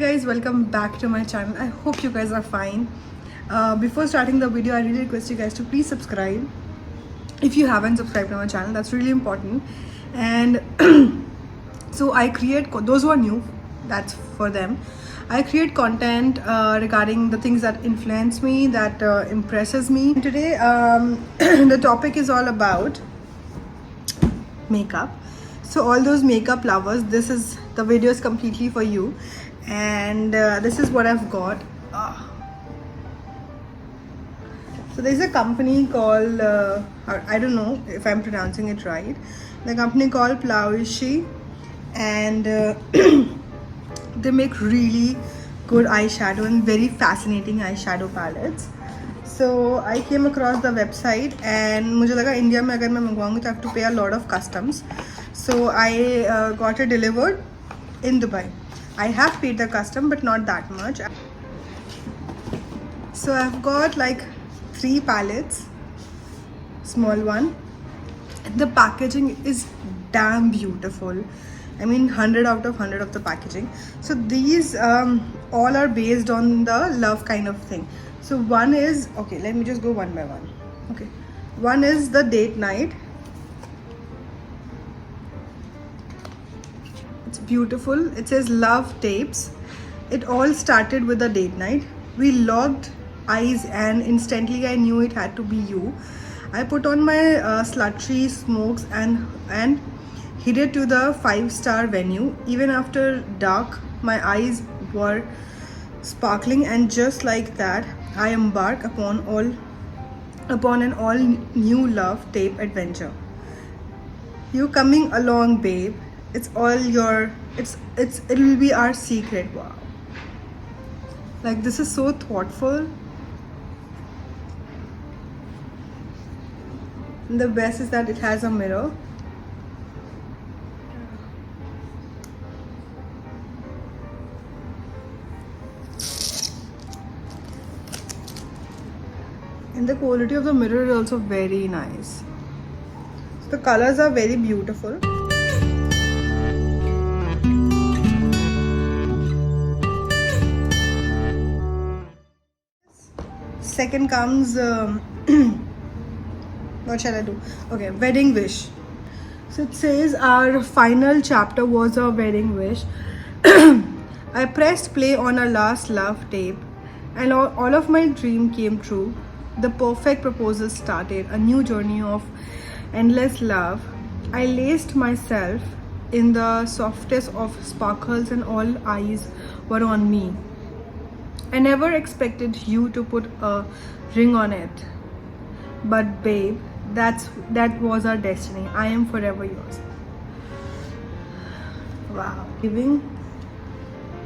guys, welcome back to my channel. I hope you guys are fine. Before starting the video, I really request you guys to please subscribe if you haven't subscribed to my channel. That's really important. And so I create, those who are new, that's for them. I create content regarding the things that influence me, that impresses me. Today the topic is all about makeup. So all those makeup lovers, the video is completely for you. And this is what I've got. So there's a company called I don't know if I'm pronouncing it right. The company called Plouise, and they make really good eyeshadow and very fascinating eyeshadow palettes. So I came across the website and मुझे लगा India में अगर मैं मंगवाऊंगी तो I have to pay a lot of customs. So I got it delivered in Dubai. I have paid the custom, but not that much. So I've got like 3 palettes, small one. The packaging is damn beautiful. I mean 100 out of 100 of the packaging. So these all are based on the love kind of thing. So one is, okay, let me just go one by one. Okay, one is the date night. It's beautiful. It says love tapes. It all started with a date night. We locked eyes and instantly I knew it had to be you. I put on my slutty smokes and headed to the 5-star venue. Even after dark, my eyes were sparkling, and just like that, I embark upon an all new love tape adventure. You coming along, babe? It's all your. It will be our secret. Wow! Like, this is so thoughtful. And the best is that it has a mirror. And the quality of the mirror is also very nice. So the colors are very beautiful. Second comes what shall I do? Okay, wedding wish. So it says our final chapter was a wedding wish. I pressed play on our last love tape, and all of my dream came true. The perfect proposal started, a new journey of endless love. I laced myself in the softest of sparkles and all eyes were on me. I never expected you to put a ring on it. But babe, that was our destiny. I am forever yours. Wow. Giving.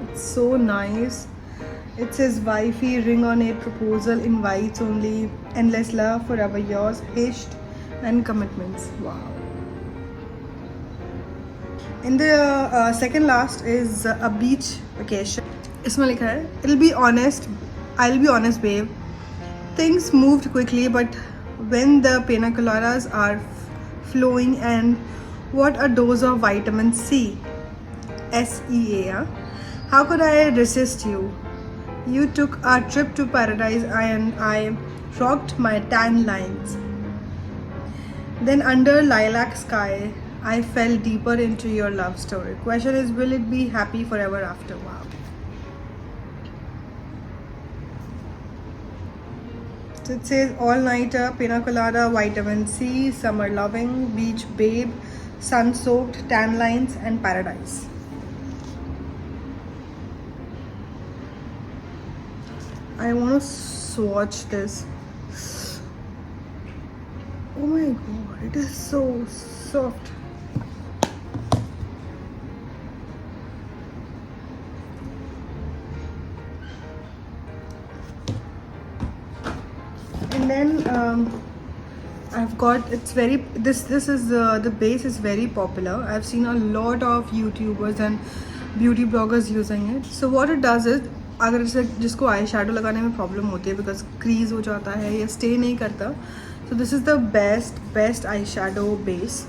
It's so nice. It says wifey, ring on it, proposal, invites only, endless love, forever yours, hitched, and commitments. Wow. In the second last is a beach vacation. इसमें लिखा है, I'll be honest babe. Things moved quickly, but when the pina coladas are flowing, and what a dose of vitamin C, SEA, huh? How could I resist you? You took a trip to paradise and I rocked my tan lines. Then under lilac sky, I fell deeper into your love story. Question is, will it be happy forever after? Wow. So it says all-nighter, pina colada, vitamin C, summer loving, beach babe, sun-soaked, tan lines, and paradise. I want to swatch this. Oh my god, it is so soft. And then I've got, it's very, this is the base is very popular. I've seen a lot of YouTubers and beauty bloggers using it. So what it does is, अगर जैसे जिसको eye shadow लगाने में problem होती है because crease हो जाता है या स्टे नहीं करता, so this is the best eye shadow base,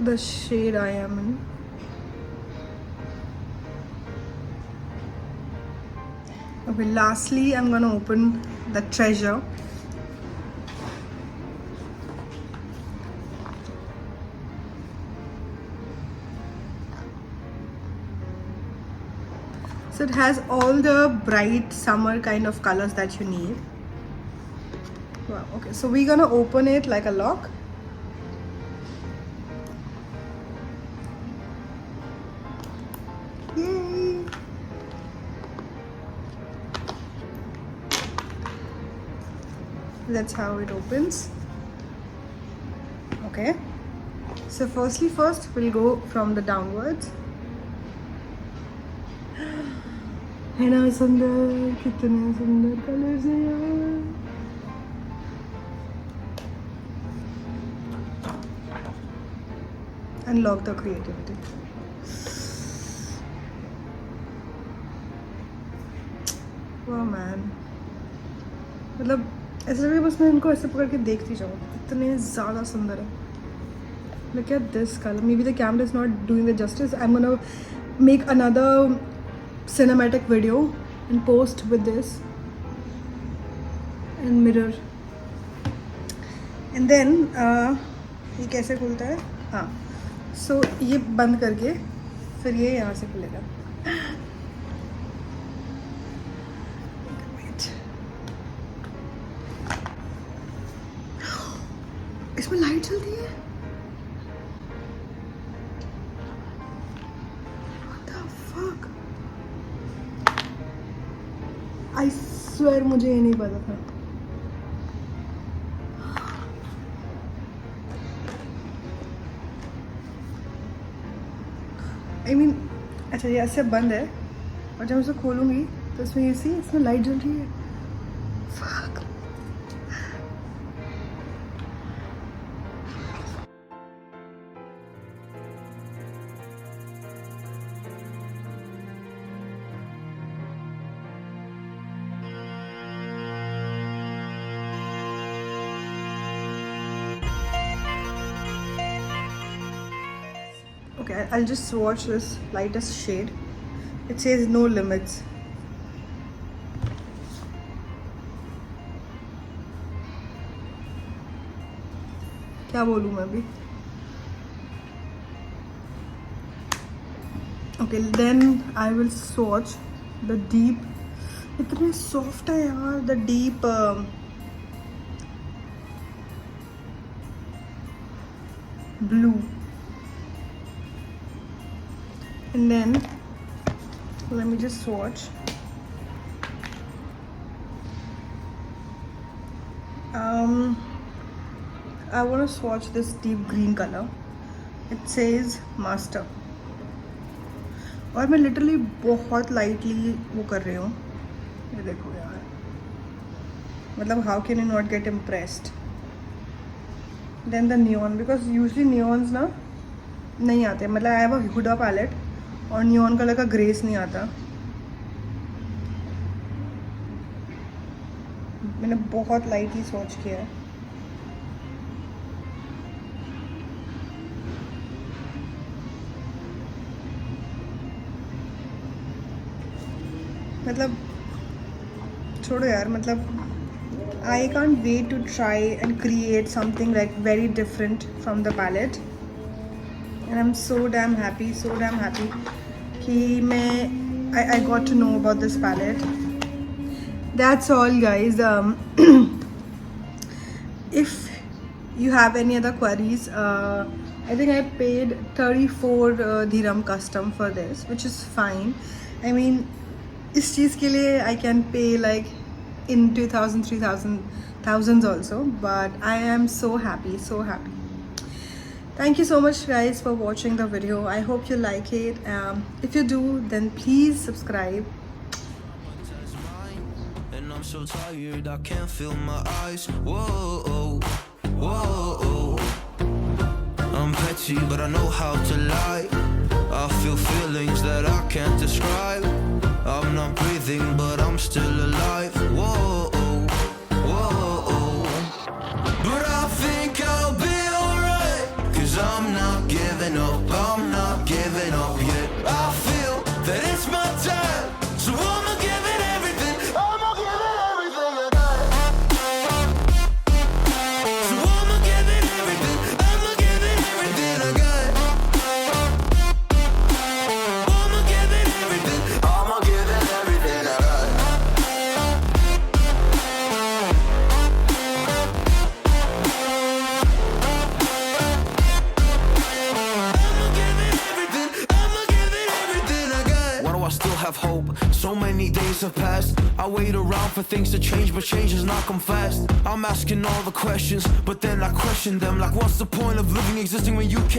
the shade I am in. Okay, lastly, I'm gonna open the treasure. So it has all the bright summer kind of colors that you need. Wow, okay, so we're gonna open it like a lock. Yay! That's how it opens. Okay, so first we'll go from the downwards. है ना सुंदर, कितने सुंदर colours हैं यार. Unlock the creativity. Wow man, मतलब ऐसा लगे बस मैं इनको ऐसे पकड़ के देखती जाऊँ, इतने ज़्यादा सुंदर है. Look at this color. Maybe the camera is not doing the justice. I'm gonna make another cinematic video and post with this and mirror. And then ये कैसे खुलता है? हाँ, so ये बंद करके फिर ये यहाँ से खुलेगा. Wait. इसमें लाइट चलती है. I swear मुझे ये नहीं पता था. I mean, अच्छा ये ऐसे बंद है और जब मैं इसे खोलूँगी तो इसमें इसमें लाइट जल रही है. Fuck. Okay, I'll just swatch this lightest shade. It says no limits. क्या बोलूँ मैं अभी? Okay, then I will swatch the deep. इतने soft है यार, the deep blue. And then let me just swatch. I want to swatch this deep green color. It says master. और मैं literally बहुत lightly वो कर रही हूँ. ये देखो यार. मतलब how can you not get impressed? Then the neon, because usually neons ना नहीं आते. मतलब I have a Huda palette और नियॉन कलर का ग्रेस नहीं आता. मैंने बहुत लाइटली सोच किया है. मतलब छोड़ो यार. मतलब I can't wait to try and create something like very different from the palette. And I'm so damn happy कि I got to know about this palette. That's all guys. If you have any other queries, I think I paid 34 dirham custom for this, which is fine. I mean, इस चीज़ के लिए I can pay like in 2000, 3000, thousands also, but I am so happy. Thank you so much guys for watching the video. I hope you like it. If you do, then please subscribe. And I'm so tired, I can't feel my eyes. Whoa, whoa. I'm petty, but I know how to lie. I feel feelings that I can't describe. I'm not breathing, but I'm still alive. Whoa, whoa. But I think I'll be alright, 'cause I'm not giving up yet. I feel that it's my time, so I'ma give it everything. have hope. So many days have passed. I wait around for things to change, but change has not come fast. I'm asking all the questions, but then I question them. Like, what's the point of living, existing when you can't